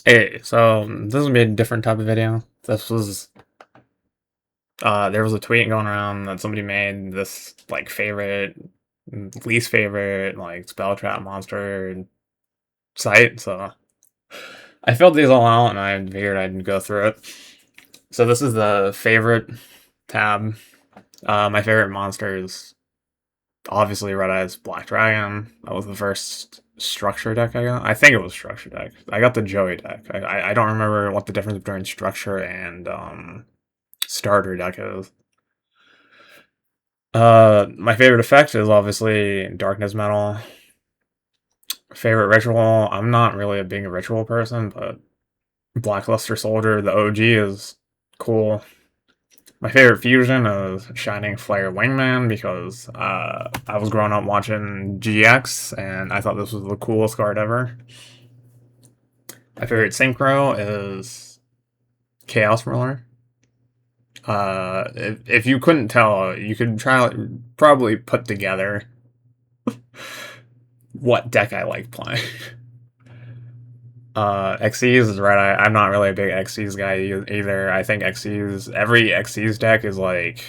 Hey, so this will be a different type of video. This was there was a tweet going around that somebody made this like favorite, least favorite like spell trap monster site. So I filled these all out and I figured I'd go through it. So this is the favorite tab. My favorite monster is obviously Red Eyes Black Dragon. That was the first structure deck I got. I think it was structure deck. I got the Joey deck. I don't remember what the difference between structure and starter deck is. My favorite effect is obviously Darkness Metal. Favorite ritual, I'm not really a big ritual person, but Blackluster Soldier, the OG, is cool. My favorite fusion is Shining Flare Wingman because I was growing up watching GX and I thought this was the coolest card ever. My favorite synchro is Chaos Ruler. If you couldn't tell, you could probably put together what deck I like playing. Xyz is right. I'm not really a big Xyz guy either. I think every Xyz deck is like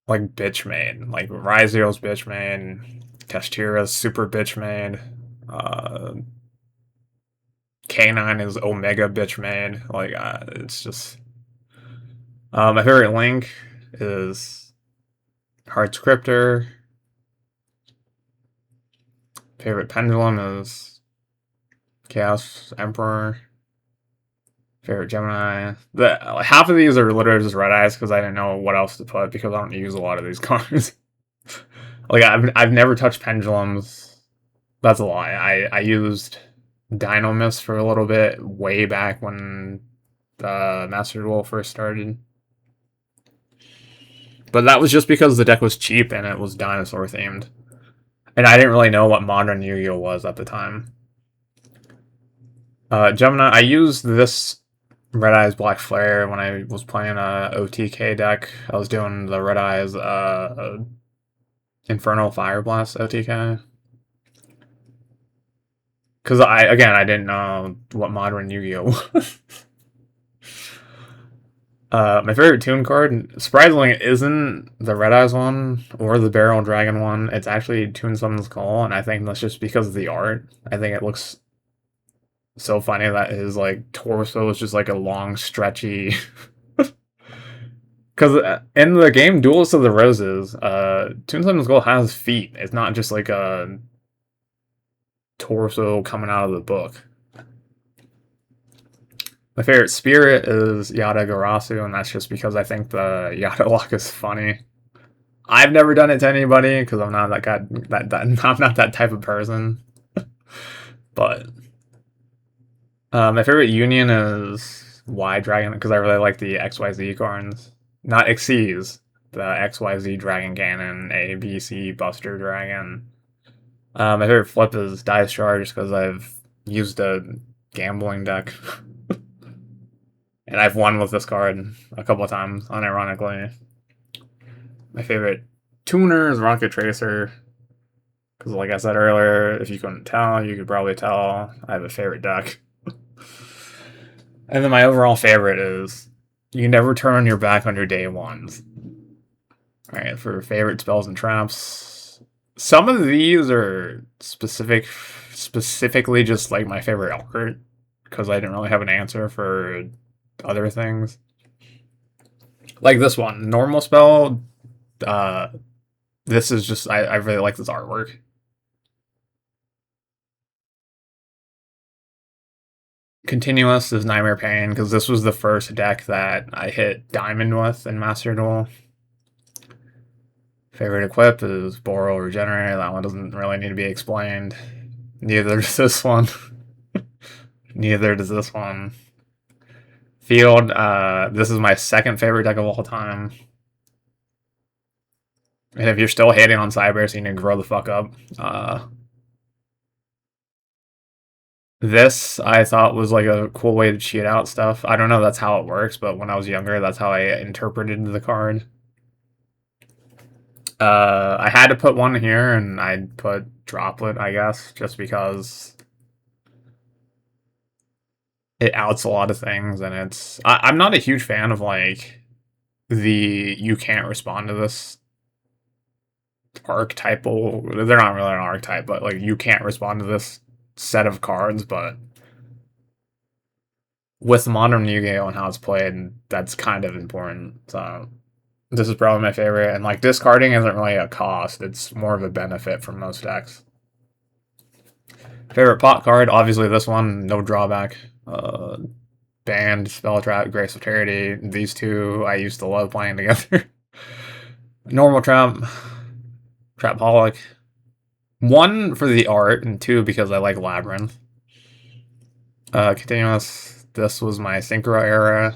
bitch made. Like Ryzio's bitch made, Kashtira's super bitch made, K9 is Omega bitch made. It's just my favorite link is Hearts Cryptor. Favorite pendulum is Chaos Emperor. Favorite Gemini. Half of these are literally just red eyes because I didn't know what else to put because I don't use a lot of these cards. Like I've never touched pendulums. That's a lie. I used Dynamis for a little bit way back when the Master Duel first started. But that was just because the deck was cheap and it was dinosaur themed. And I didn't really know what modern Yu-Gi-Oh was at the time. Gemini, I used this Red Eyes Black Flare when I was playing a OTK deck. I was doing the Red Eyes Infernal Fire Blast OTK. Because I didn't know what modern Yu-Gi-Oh was. My favorite tune card, surprisingly, isn't the Red Eyes one or the Barrel Dragon one. It's actually Toon Summon's Call, and I think that's just because of the art. I think it looks so funny that his like torso is just like a long, stretchy. Because in the game Duelist of the Roses, Toon Summon's Call has feet. It's not just like a torso coming out of the book. My favorite spirit is Yada Garasu, and that's just because I think the Yada lock is funny. I've never done it to anybody because I'm not that guy. I'm not that type of person. But my favorite union is Y Dragon because I really like the XYZ cards, not Xyz. The XYZ Dragon Cannon, A B C Buster Dragon. My favorite flip is Dice Charge because I've used a gambling deck. And I've won with this card a couple of times, unironically. My favorite tuner is Rocket Tracer. Because, like I said earlier, if you couldn't tell, you could probably tell I have a favorite deck. And then my overall favorite is you never turn on your back on your day ones. Alright, for favorite spells and traps. Some of these are specifically just like my favorite art. Because I didn't really have an answer for other things. Like this one, normal spell. This is just I really like this artwork. Continuous is Nightmare Pain because this was the first deck that I hit Diamond with in Master Duel. Favorite equip is Boral Regenerate. That one doesn't really need to be explained. Neither does this one. Neither does this one. Field, this is my second favorite deck of all time. And if you're still hating on Cybers, you need to grow the fuck up. This I thought was like a cool way to cheat out stuff. I don't know if that's how it works, but when I was younger, that's how I interpreted the card. I had to put one here, and I'd put Droplet, I guess, just because it outs a lot of things, and I'm not a huge fan of like the you can't respond to this archetypal. They're not really an archetype, but like you can't respond to this set of cards. But with modern Yu-Gi-Oh and how it's played, that's kind of important. So this is probably my favorite, and like discarding isn't really a cost; it's more of a benefit for most decks. Favorite pot card, obviously this one, no drawback. Band, Spell Trap, Grace of Charity. These two I used to love playing together. Normal Trap, Trapaholic. One for the art, and two because I like Labyrinth. Continuous. This was my Synchro era.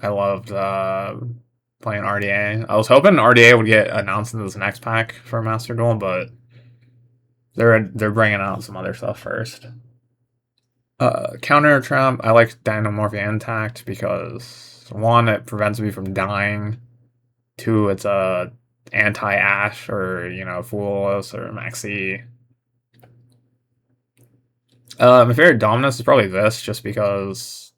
I loved playing RDA. I was hoping RDA would get announced in this next pack for Master Duel, but they're bringing out some other stuff first. Counter Trap. I like Dynamorphia Intact because one, it prevents me from dying. Two, it's a anti-Ash or Foolos or Maxi. My favorite Dominus is probably this, just because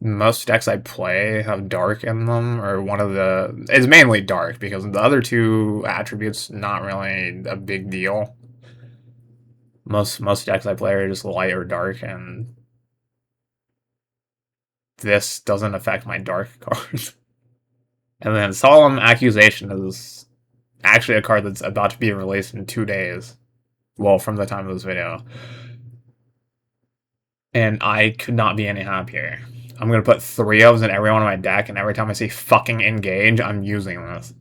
most decks I play have dark in them, or one of the... It's mainly dark, because the other two attributes, not really a big deal. Most decks I play are just light or dark, and this doesn't affect my dark cards. And then Solemn Accusation is actually a card that's about to be released in 2 days. Well, from the time of this video. And I could not be any happier. I'm going to put 3 ofs in every one of my deck, and every time I see fucking engage, I'm using this.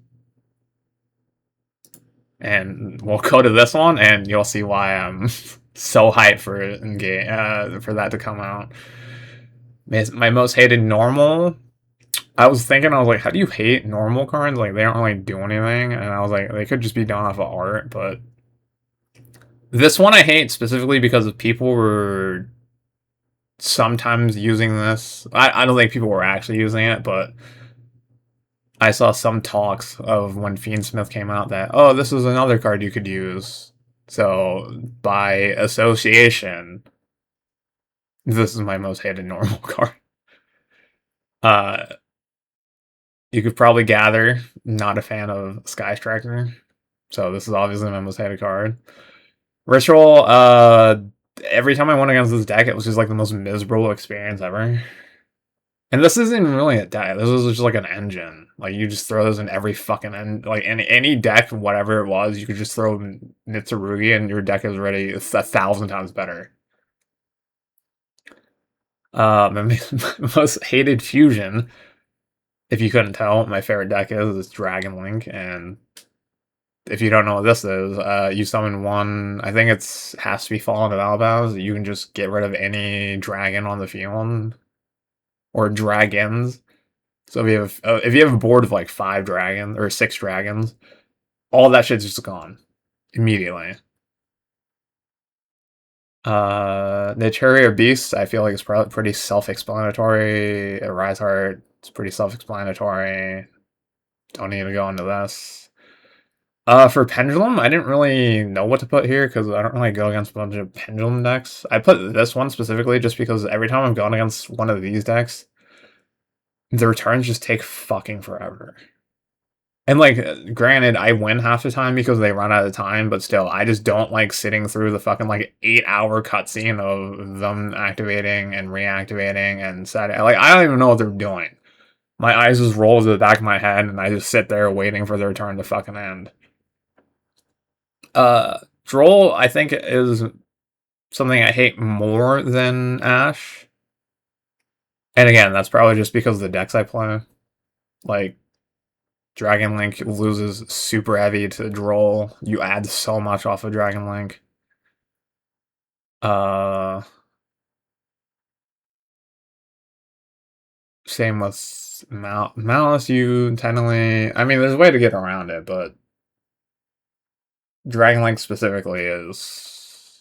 And we'll go to this one, and you'll see why I'm so hyped for engage, for that to come out. My most hated normal. I was like, how do you hate normal cards? Like, they don't really do anything. And I was like, they could just be done off of art, but this one I hate specifically because people were sometimes using this. I don't think people were actually using it, but I saw some talks of when Fiendsmith came out that, oh, this is another card you could use. So, by association, this is my most hated normal card. You could probably gather, not a fan of Sky Striker. So this is obviously my most hated card. Ritual, every time I went against this deck, it was just like the most miserable experience ever. And this isn't really a deck. This is just like an engine. Like, you just throw this in every fucking end. Like, any deck, whatever it was, you could just throw Mitsurugi and your deck is already 1,000 times better. My most hated fusion, if you couldn't tell, my favorite deck is Dragon Link. And if you don't know what this is, you summon one, I think has to be Fallen of Albaz. You can just get rid of any dragon on the field. Or dragons. So if you have a board of like 5 dragons or 6 dragons, all that shit's just gone immediately. Naturia Beast, I feel like it's probably pretty self-explanatory. Rise Heart, it's pretty self-explanatory. Don't need to go into this. For Pendulum, I didn't really know what to put here because I don't really go against a bunch of Pendulum decks. I put this one specifically just because every time I've gone against one of these decks, the returns just take fucking forever. And, like, granted, I win half the time because they run out of time, but still, I just don't like sitting through the fucking, like, 8-hour cutscene of them activating and reactivating and setting. Like, I don't even know what they're doing. My eyes just roll to the back of my head, and I just sit there waiting for their turn to fucking end. Droll, I think, is something I hate more than Ash. And again, that's probably just because of the decks I play. Like, Dragon Link loses super heavy to Droll. You add so much off of Dragon Link. Same with Malice, you intentionally... I mean, there's a way to get around it, but Dragon Link specifically is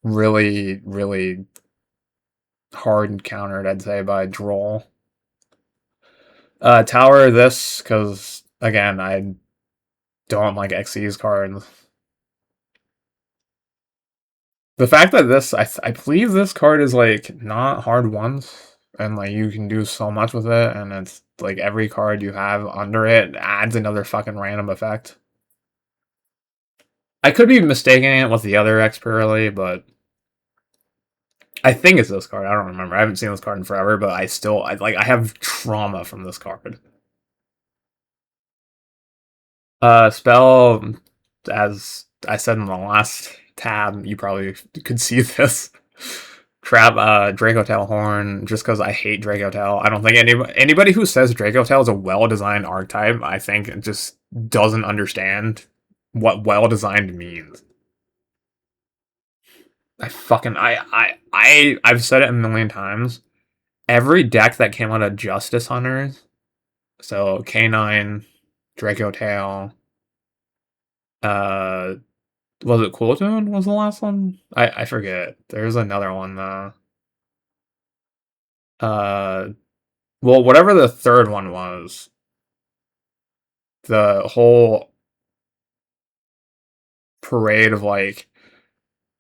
really, really hard countered, I'd say, by Droll. Tower this, because, again, I don't like Xyz cards. The fact that I believe this card is like not hard once, and like you can do so much with it, and it's like every card you have under it adds another fucking random effect. I could be mistaking it with the other Expirly, but I think it's this card. I don't remember. I haven't seen this card in forever, but I have trauma from this card. Spell, as I said in the last tab, you probably could see this. Trap Dracotail Horn, just because I hate Dracotail. I don't think anybody who says Dracotail is a well-designed archetype, I think just doesn't understand what well-designed means. I've said it a million times. Every deck that came out of Justice Hunters, so K9, Dracotail, was it Cooltoon was the last one? I forget. There's another one though. Well, whatever the third one was, the whole parade of like,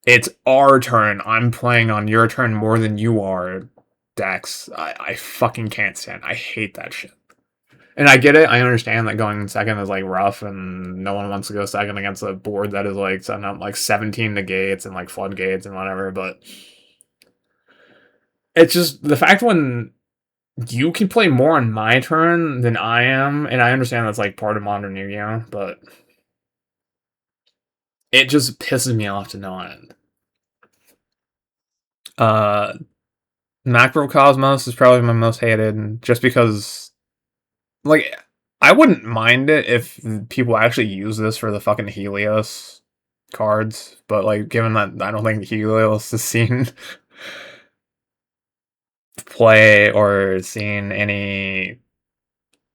it's our turn, I'm playing on your turn more than you are decks. I fucking can't stand. I hate that shit. And I get it. I understand that going second is like rough, and no one wants to go second against a board that is like setting up like 17 negates and like floodgates and whatever. But it's just the fact when you can play more on my turn than I am, and I understand that's like part of modern Yu-Gi-Oh, but it just pisses me off to no end. Macrocosmos is probably my most hated, just because, like, I wouldn't mind it if people actually use this for the fucking Helios cards, but like, given that I don't think Helios is seen play or seen any,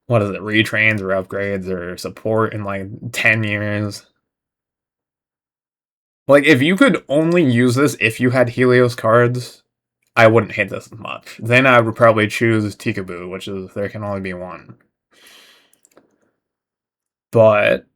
what is it, retrains or upgrades or support in like 10 years. Like, if you could only use this if you had Helios cards, I wouldn't hate this as much. Then I would probably choose Tikaboo, which is there can only be one. But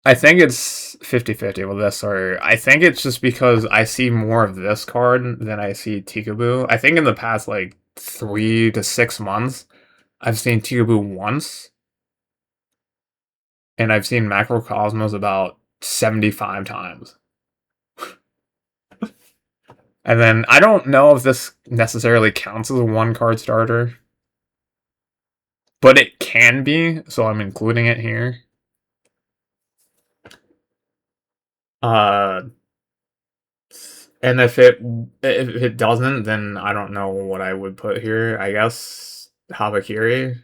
I think it's 50-50 with this, or I think it's just because I see more of this card than I see Tikaboo. I think in the past, like, 3 to 6 months, I've seen Tikaboo once, and I've seen Macrocosmos about 75 times. And then I don't know if this necessarily counts as a one-card starter, but it can be, so I'm including it here. And if it doesn't, then I don't know what I would put here. I guess Habakiri.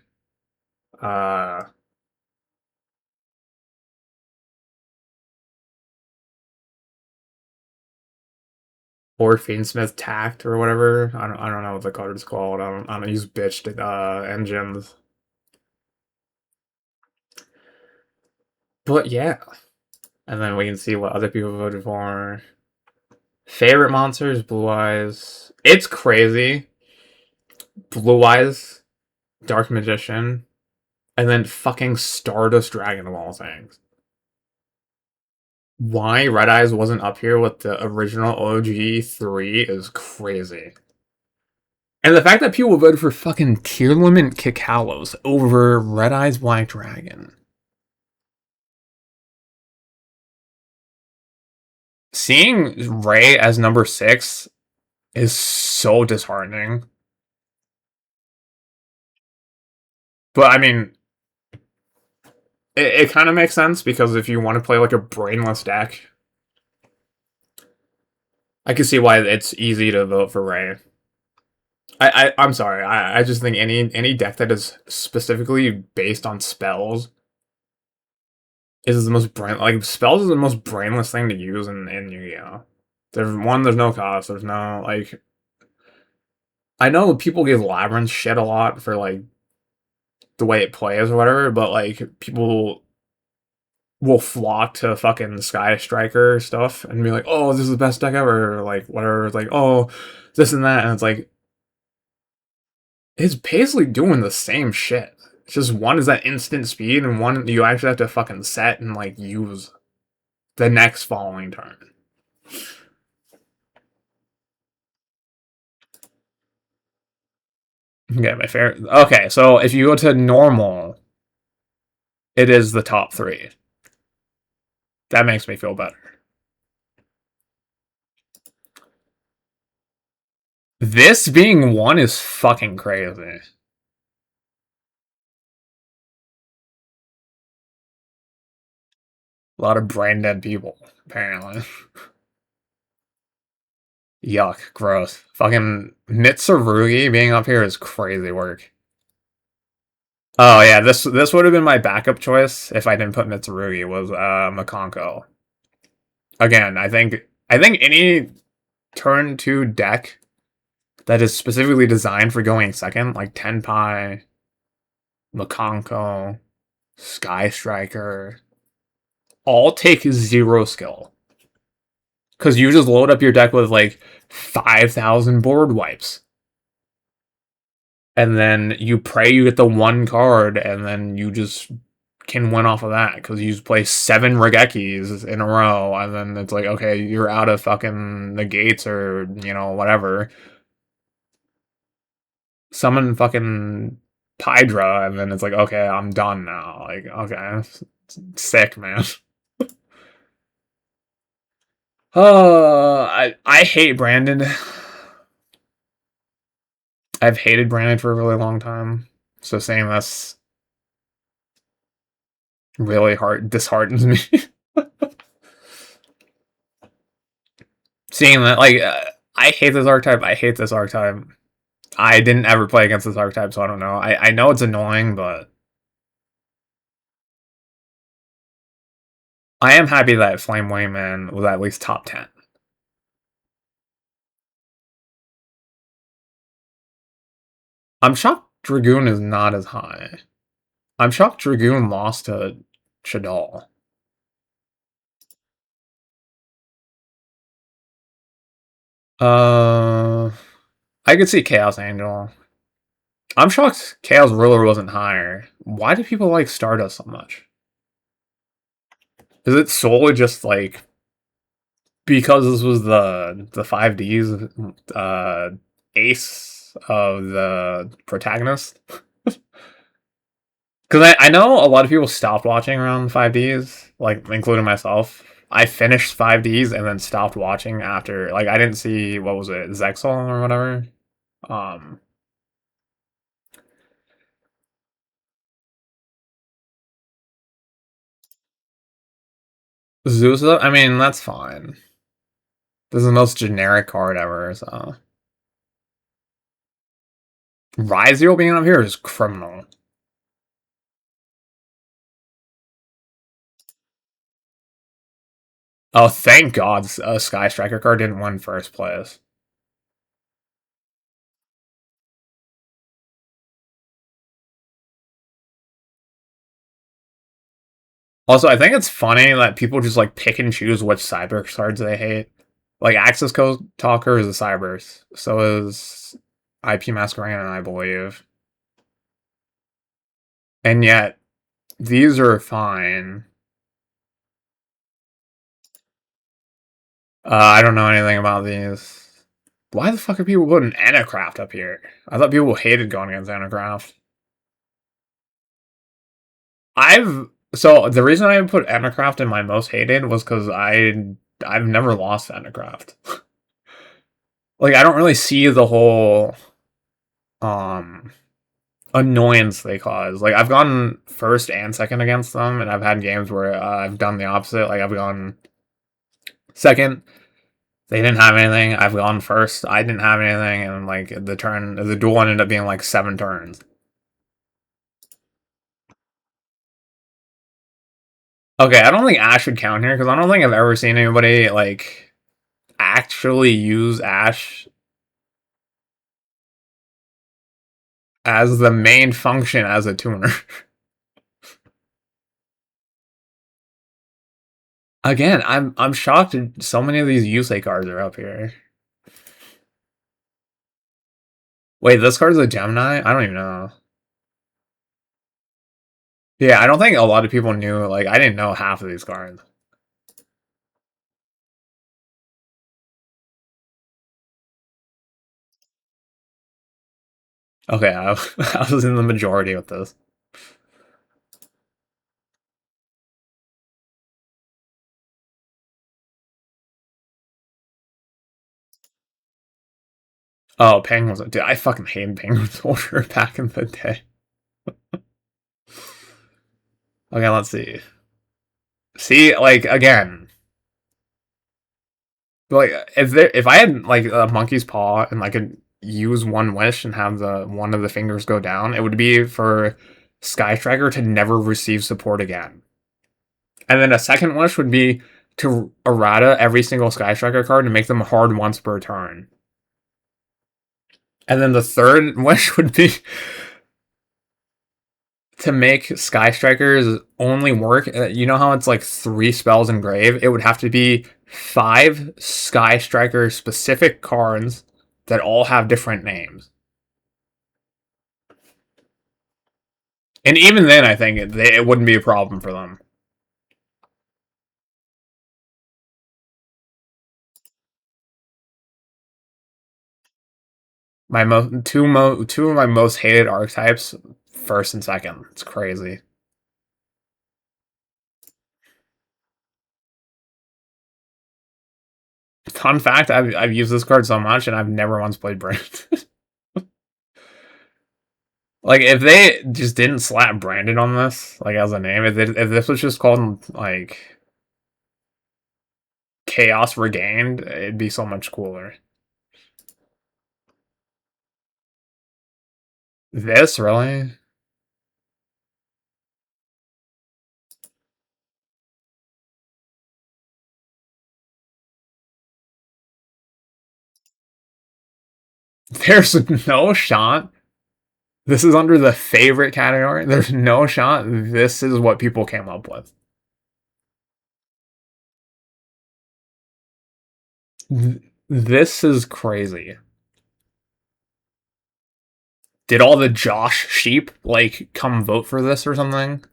Or Fiendsmith Tact or whatever. I don't know what the card is called. I don't use bitched engines. But yeah. And then we can see what other people voted for. Favorite monsters, Blue Eyes. It's crazy. Blue Eyes, Dark Magician, and then fucking Stardust Dragon of all things. Why Red Eyes wasn't up here with the original OG3 is crazy. And the fact that people voted for fucking Tearlament Kikalos over Red Eyes Black Dragon. Seeing Ray as number 6 is so disheartening. But I mean, it kind of makes sense, because if you want to play like a brainless deck, I can see why it's easy to vote for Ray. I'm sorry. I just think any deck that is specifically based on spells is the most spells is the most brainless thing to use in Yu-Gi-Oh. There's no cost. There's no like. I know people give Labyrinth shit a lot for like the way it plays or whatever, but like people will flock to fucking Sky Striker stuff and be like, "Oh, this is the best deck ever," or like whatever. It's like, "Oh, this and that," and it's like, it's basically doing the same shit. It's just one is that instant speed, and one you actually have to fucking set and like use. the next following turn. Okay, my favorite. Okay, so if you go to normal, it is the top 3. That makes me feel better. This being 1 is fucking crazy. A lot of brain dead people, apparently. Yuck, gross. Fucking Mitsurugi being up here is crazy work. Oh yeah, this would have been my backup choice if I didn't put Mitsurugi, was Makonko. Again, I think any turn 2 deck that is specifically designed for going second, like Tenpai, Makonko, Sky Striker, all take 0 skill. Because you just load up your deck with like 5,000 board wipes. And then you pray you get the 1 card, and then you just can win off of that. Because you just play 7 Regekis in a row, and then it's like, okay, you're out of fucking the gates or, whatever. Summon fucking Pydra, and then it's like, okay, I'm done now. Like, okay, sick, man. I hate Brandon. I've hated Brandon for a really long time, so saying this really disheartens me. Seeing that, like, I hate this archetype. I hate this archetype. I didn't ever play against this archetype, so I don't know. I know it's annoying, but I am happy that Flame Wingman was at least top 10. I'm shocked Dragoon is not as high. I'm shocked Dragoon lost to Shaddoll. I could see Chaos Angel. I'm shocked Chaos Ruler wasn't higher. Why do people like Stardust so much? Is it solely just like because this was the 5D's ace of the protagonist? Because I know a lot of people stopped watching around 5Ds, like including myself. I finished 5Ds and then stopped watching after. Like I didn't see, what was it, Zexal or whatever. Zeus, I mean, that's fine. This is the most generic card ever, so. Ryzeo being up here is criminal. Oh, thank God a Sky Striker card didn't win first place. Also, I think it's funny that people just like pick and choose which Cyberse cards they hate. Like Access Code Talker is a Cyberse, so is IP Masquerade, I believe. And yet, these are fine. I don't know anything about these. Why the fuck are people putting Anacraft up here? I thought people hated going against Anacraft. So the reason I put Anacraft in my most hated was because I've never lost Anacraft. Like I don't really see the whole annoyance they cause. Like I've gone first and second against them, and I've had games where I've done the opposite. Like I've gone second, they didn't have anything. I've gone first, I didn't have anything, and like the duel ended up being like 7 turns. Okay, I don't think Ash would count here because I don't think I've ever seen anybody like actually use Ash as the main function as a tuner. Again, I'm shocked that so many of these Yusei cards are up here. Wait, this card's a Gemini? I don't even know. Yeah, I don't think a lot of people knew. Like, I didn't know half of these cards. Okay, I was in the majority with this. Oh, Penguins. Dude, I fucking hated Penguins order back in the day. Okay, let's see. See, like, again, like, if I had, like, a monkey's paw and I could use one wish and have the one of the fingers go down, it would be for Sky Striker to never receive support again. And then a second wish would be to errata every single Sky Striker card and make them hard once per turn. And then the third wish would be to make Sky Strikers only work. You know how it's like 3 spells engraved? It would have to be 5 Sky Striker specific cards that all have different names. And even then, I think it wouldn't be a problem for them. Two of my most hated archetypes, first and second. It's crazy. Fun fact: I've used this card so much, and I've never once played Brand. Like if they just didn't slap Brandon on this, like as a name, if this was just called like Chaos Regained, it'd be so much cooler. This really? There's no shot. This is under the favorite category. There's no shot. This is what people came up with. This is crazy. Did all the Josh sheep like come vote for this or something?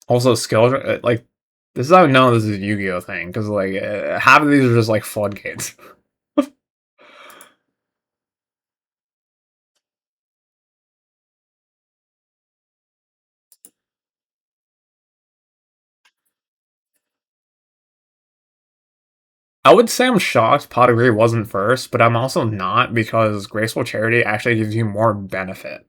Also, skill like this is how I know this is a Yu-Gi-Oh thing because like half of these are just like floodgates. I would say I'm shocked Pot of Greed wasn't first, but I'm also not because Graceful Charity actually gives you more benefit.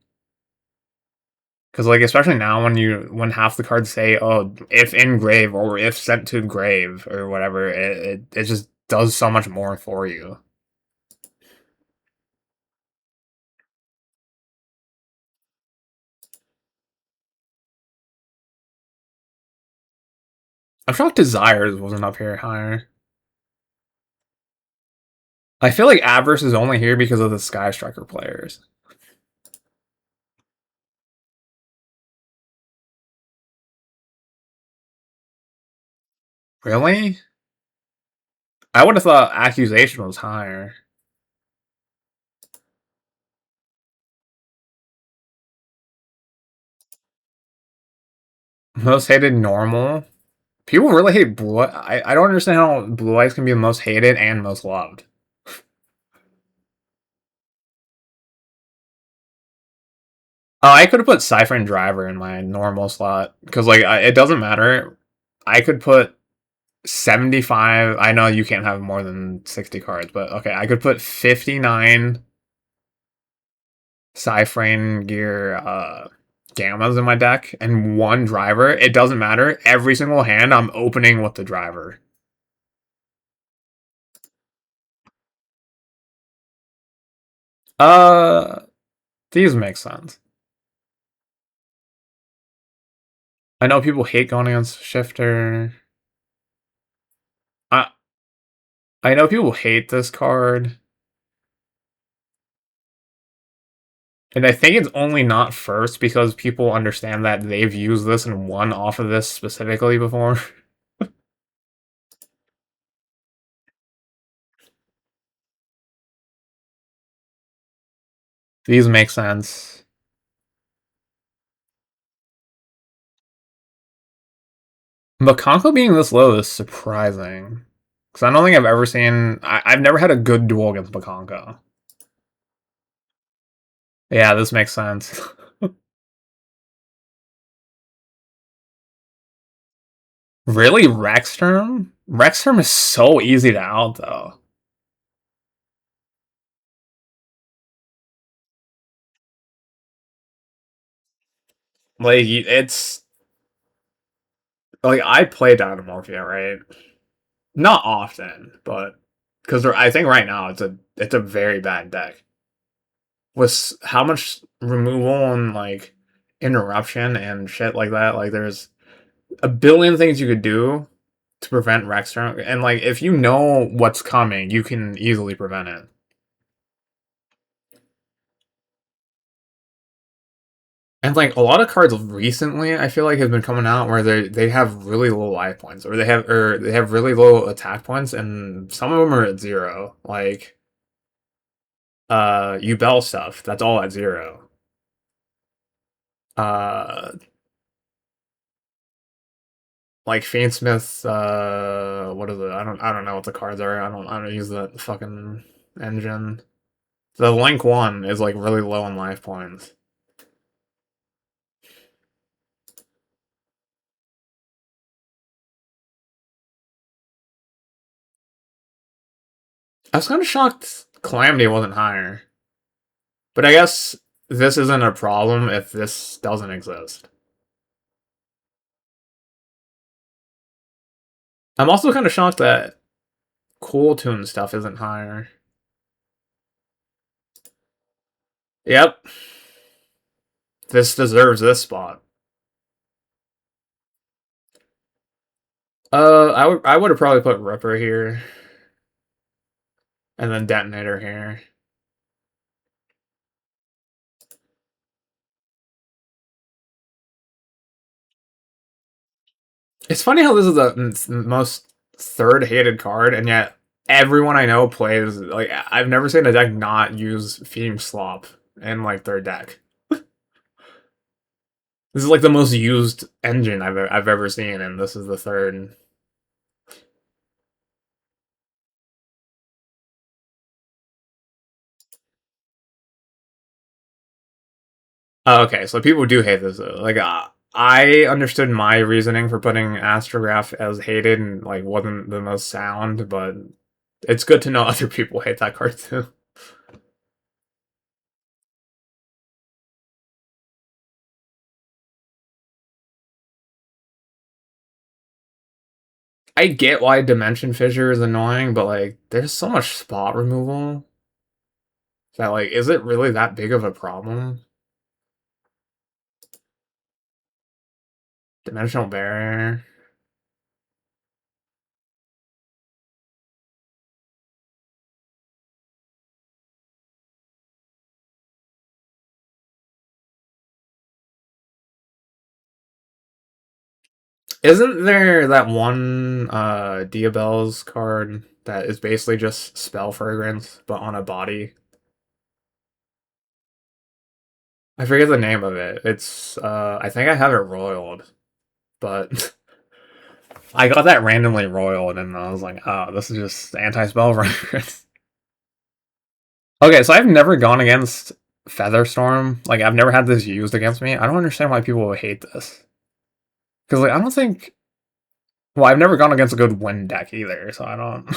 Because like especially now when half the cards say oh if in grave or if sent to grave or whatever, it just does so much more for you. I'm shocked Desires wasn't up here higher. I feel like Avarice is only here because of the Sky Striker players. Really? I would have thought Accusation was higher. Most hated normal. People really hate Blue. I don't understand how Blue Eyes can be the most hated and most loved. Oh, I could have put Cypher and Driver in my normal slot because like it doesn't matter. I could put 75. I know you can't have more than 60 cards, but okay, I could put 59 Cypher Gear Gammas in my deck and one Driver. It doesn't matter. Every single hand I'm opening with the Driver. Uh, these make sense. I know people hate going against Shifter. I I know people hate this card. And I think it's only not first because people understand that they've used this and won off of this specifically before. These make sense. Makonko being this low is surprising. Because I don't think I've ever seen... I've never had a good duel against Makonko. Yeah, this makes sense. Really? Rexterm? Rexterm is so easy to out, though. Like, it's... Like, I play Dynamorphia, right? Not often, but... Because I think right now it's a very bad deck. With how much removal and, like, interruption and shit like that, like, there's a billion things you could do to prevent Rexturn, and like if you know what's coming, you can easily prevent it. And like a lot of cards recently, I feel like have been coming out where they have really low life points, or they have really low attack points, and some of them are at 0. Like Yubel stuff, that's all at 0. Uh, like Fiendsmith, what is it? I don't know what the cards are. I don't use the fucking engine. The Link one is like really low on life points. I was kind of shocked Calamity wasn't higher. But I guess this isn't a problem if this doesn't exist. I'm also kind of shocked that Cool Tune stuff isn't higher. Yep. This deserves this spot. I would have probably put Ripper here. And then Detonator here. It's funny how this is the most third hated card, and yet everyone I know plays, like, I've never seen a deck not use Theme Slop in, like, their deck. This is, like, the most used engine I've ever seen, and this is the third. Oh, okay, so people do hate this. Like, I understood my reasoning for putting Astrograph as hated and like wasn't the most sound, but it's good to know other people hate that card too. I get why Dimension Fissure is annoying, but like, there's so much spot removal that like, is it really that big of a problem? Dimensional Barrier. Isn't there that one Diabell's card that is basically just Spell Fragrance, but on a body? I forget the name of it. It's I think I have it royaled, but I got that randomly royaled and I was like, oh, this is just anti-spell fragrance. Okay, so I've never gone against Featherstorm. Like, I've never had this used against me. I don't understand why people would hate this. Because, like, I don't think... Well, I've never gone against a good wind deck either, so I don't...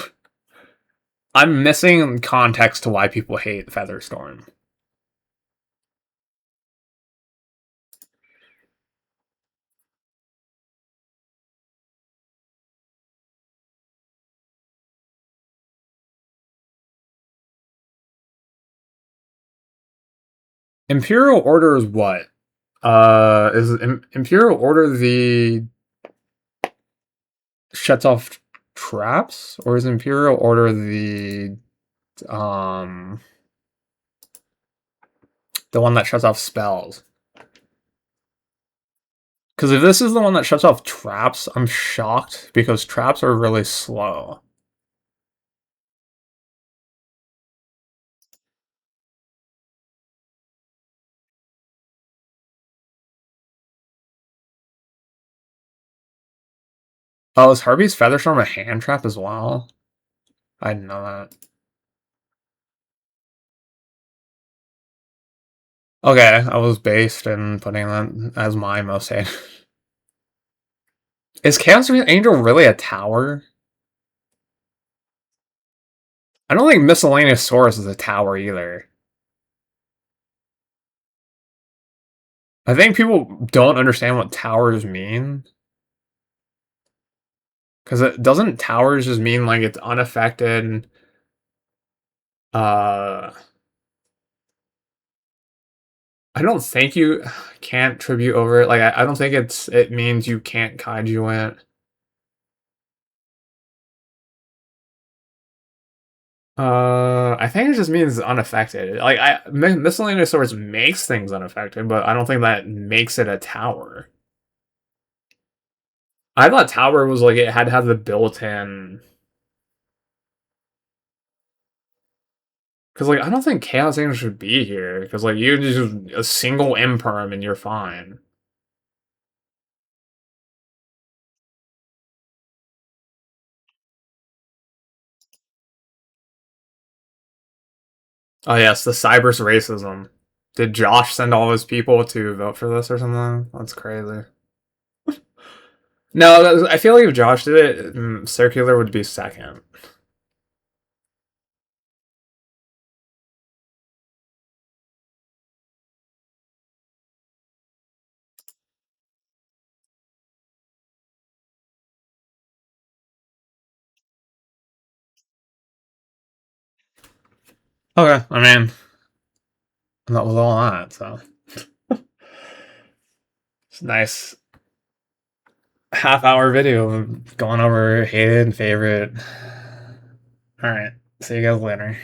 I'm missing context to why people hate Featherstorm. Imperial Order is what? Is Imperial Order the shuts off traps, or is Imperial Order um the one that shuts off spells? Because if this is the one that shuts off traps, I'm shocked because traps are really slow. Oh, is Harvey's Featherstorm a hand trap as well? I didn't know that. Okay, I was based in putting that as my most hated. Is Chaos Angel really a tower? I don't think Miscellaneous Source is a tower either. I think people don't understand what towers mean. Because it doesn't towers just mean like it's unaffected. Uh, I don't think you can't tribute over it. Like I don't think it means you can't kaiju it. I think it just means unaffected. Like Miscellaneous Source makes things unaffected, but I don't think that makes it a tower. I thought tower was like it had to have the built-in. Because like I don't think Chaos Angel should be here. Because like you just a single imperm and you're fine. Oh yes, the Cybers racism. Did Josh send all his people to vote for this or something? That's crazy. No, I feel like if Josh did it, Circular would be second. Okay, I mean, that was all that, so. It's a nice half-hour video of going over hated and favorite. Alright, see you guys later.